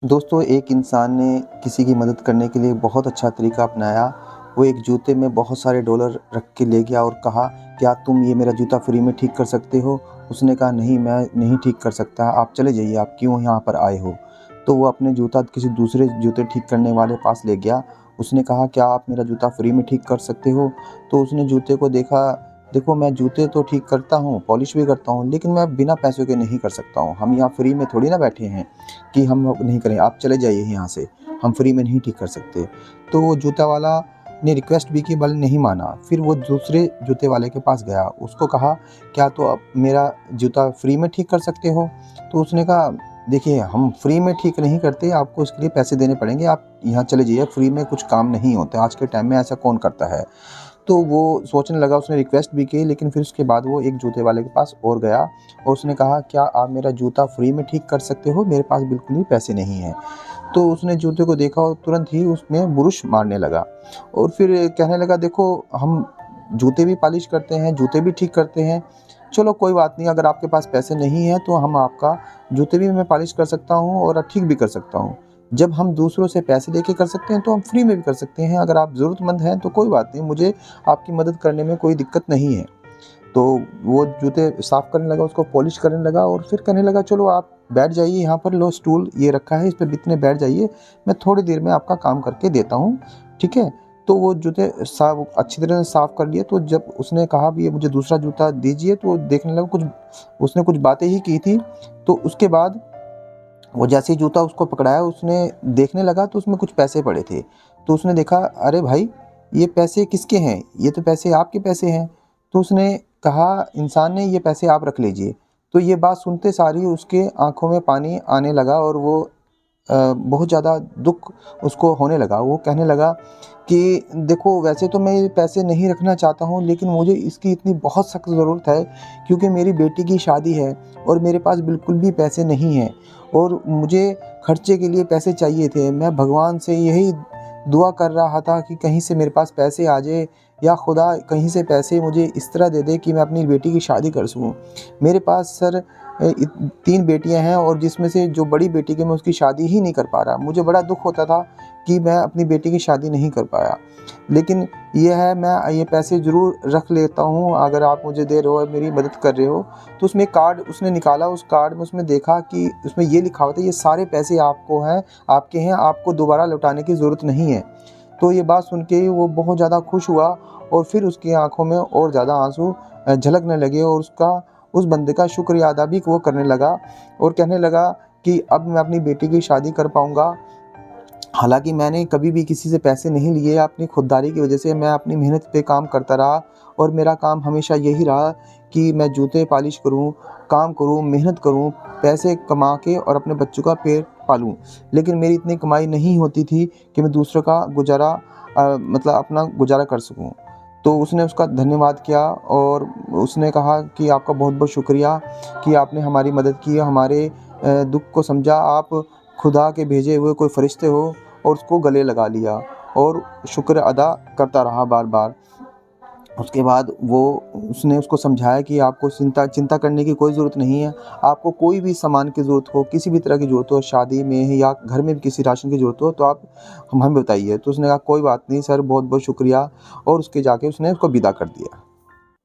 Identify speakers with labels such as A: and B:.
A: दोस्तों, एक इंसान ने किसी की मदद करने के लिए बहुत अच्छा तरीका अपनाया। वो एक जूते में बहुत सारे डॉलर रख के ले गया और कहा, "क्या तुम ये मेरा जूता फ्री में ठीक कर सकते हो?" उसने कहा, "नहीं, मैं नहीं ठीक कर सकता, आप चले जाइए, आप क्यों यहाँ पर आए हो?" तो वो अपने जूता किसी दूसरे जूते ठीक करने वाले पास ले गया। उसने कहा, "क्या आप मेरा जूता फ्री में ठीक कर सकते हो?" तो उसने जूते को देखा, "देखो, मैं जूते तो ठीक करता हूँ, पॉलिश भी करता हूँ, लेकिन मैं बिना पैसों के नहीं कर सकता हूँ। हम यहाँ फ्री में थोड़ी ना बैठे हैं कि हम नहीं करें, आप चले जाइए यहाँ से, हम फ्री में नहीं ठीक कर सकते।" तो वो जूता वाला ने रिक्वेस्ट भी की, बल नहीं माना। फिर वो दूसरे जूते वाले के पास गया, उसको कहा, "क्या तो आप मेरा जूता फ्री में ठीक कर सकते हो?" तो उसने कहा, "देखिए, हम फ्री में ठीक नहीं करते, आपको इसके लिए पैसे देने पड़ेंगे, आप यहाँ चले जाइए, फ्री में कुछ काम नहीं होता, आज के टाइम में ऐसा कौन करता है?" तो वो सोचने लगा, उसने रिक्वेस्ट भी की, लेकिन फिर उसके बाद वो एक जूते वाले के पास और गया और उसने कहा, "क्या आप मेरा जूता फ्री में ठीक कर सकते हो? मेरे पास बिल्कुल भी पैसे नहीं हैं।" तो उसने जूते को देखा और तुरंत ही उसमें बुरुश मारने लगा और फिर कहने लगा, "देखो, हम जूते भी पॉलिश करते हैं, जूते भी ठीक करते हैं। चलो कोई बात नहीं, अगर आपके पास पैसे नहीं हैं तो हम आपका जूते भी मैं पॉलिश कर सकता हूँ और ठीक भी कर सकता हूँ। जब हम दूसरों से पैसे लेके कर सकते हैं तो हम फ्री में भी कर सकते हैं। अगर आप ज़रूरतमंद हैं तो कोई बात नहीं, मुझे आपकी मदद करने में कोई दिक्कत नहीं है।" तो वो जूते साफ़ करने लगा, उसको पॉलिश करने लगा और फिर कहने लगा, "चलो आप बैठ जाइए, यहाँ पर लो स्टूल ये रखा है, इस पे इतने बैठ जाइए, मैं थोड़ी देर में आपका काम करके देता हूँ, ठीक है?" तो वो जूते साफ़ अच्छी तरह से साफ़ कर लिए, तो जब उसने कहा भी, "ये मुझे दूसरा जूता दीजिए", तो वो देखने लगा, कुछ उसने कुछ बातें ही की थी। तो उसके बाद वो जैसे ही जूता उसको पकड़ाया, उसने देखने लगा तो उसमें कुछ पैसे पड़े थे। तो उसने देखा, "अरे भाई! ये पैसे किसके हैं? ये तो पैसे आपके पैसे हैं।" तो उसने कहा, इंसान ने, "ये पैसे आप रख लीजिए।" तो ये बात सुनते सार ही उसके आँखों में पानी आने लगा और वो बहुत ज़्यादा दुःख उसको होने लगा। वो कहने लगा कि, "देखो, वैसे तो मैं ये पैसे नहीं रखना चाहता हूँ, लेकिन मुझे इसकी इतनी बहुत सख्त ज़रूरत है, क्योंकि मेरी बेटी की शादी है और मेरे पास बिल्कुल भी पैसे नहीं हैं और मुझे खर्चे के लिए पैसे चाहिए थे। मैं भगवान से यही दुआ कर रहा था कि कहीं से मेरे पास पैसे आ जाए, या खुदा कहीं से पैसे मुझे इस तरह दे दे कि मैं अपनी बेटी की शादी कर सकूँ। मेरे पास सर 3 बेटियाँ हैं और जिसमें से जो बड़ी बेटी की मैं उसकी शादी ही नहीं कर पा रहा। मुझे बड़ा दुःख होता था कि मैं अपनी बेटी की शादी नहीं कर पाया। लेकिन ये है, मैं ये पैसे ज़रूर रख लेता हूँ, अगर आप मुझे दे रहे हो, मेरी मदद कर रहे हो।" तो उसमें कार्ड उसने निकाला, उस कार्ड में उसने देखा कि उसमें ये लिखा हुआ था, "ये सारे पैसे आपको हैं, आपके हैं, आपको दोबारा लौटाने की ज़रूरत नहीं है।" तो ये बात सुन के ही वो बहुत ज़्यादा खुश हुआ और फिर उसकी आँखों में और ज़्यादा आँसू झलकने लगे और उस बंदे का शुक्रिया अदा भी वो करने लगा और कहने लगा कि, "अब मैं अपनी बेटी की शादी कर पाऊँगा। हालाँकि मैंने कभी भी किसी से पैसे नहीं लिए, अपनी खुददारी की वजह से मैं अपनी मेहनत पे काम करता रहा और मेरा काम हमेशा यही रहा कि मैं जूते पॉलिश करूँ, काम करूँ, मेहनत करूँ, पैसे कमा के और अपने बच्चों का पेट पालूँ। लेकिन मेरी इतनी कमाई नहीं होती थी कि मैं दूसरों का गुज़ारा मतलब अपना गुज़ारा कर सकूँ।" तो उसने उसका धन्यवाद किया और उसने कहा कि, "आपका बहुत-बहुत शुक्रिया कि आपने हमारी मदद की, हमारे दुःख को समझा, आप खुदा के भेजे हुए कोई फ़रिश्ते हो", और उसको गले लगा लिया और शुक्र अदा करता रहा बार-बार। उसके बाद उसने उसको समझाया कि आपको चिंता चिंता करने की कोई ज़रूरत नहीं है। आपको कोई भी सामान की ज़रूरत हो, किसी भी तरह की ज़रूरत हो, शादी में या घर में भी किसी राशन की ज़रूरत हो, तो आप हमें बताइए। तो उसने कहा, "कोई बात नहीं सर, बहुत-बहुत शुक्रिया", और उसके जाके उसने उसको विदा कर दिया।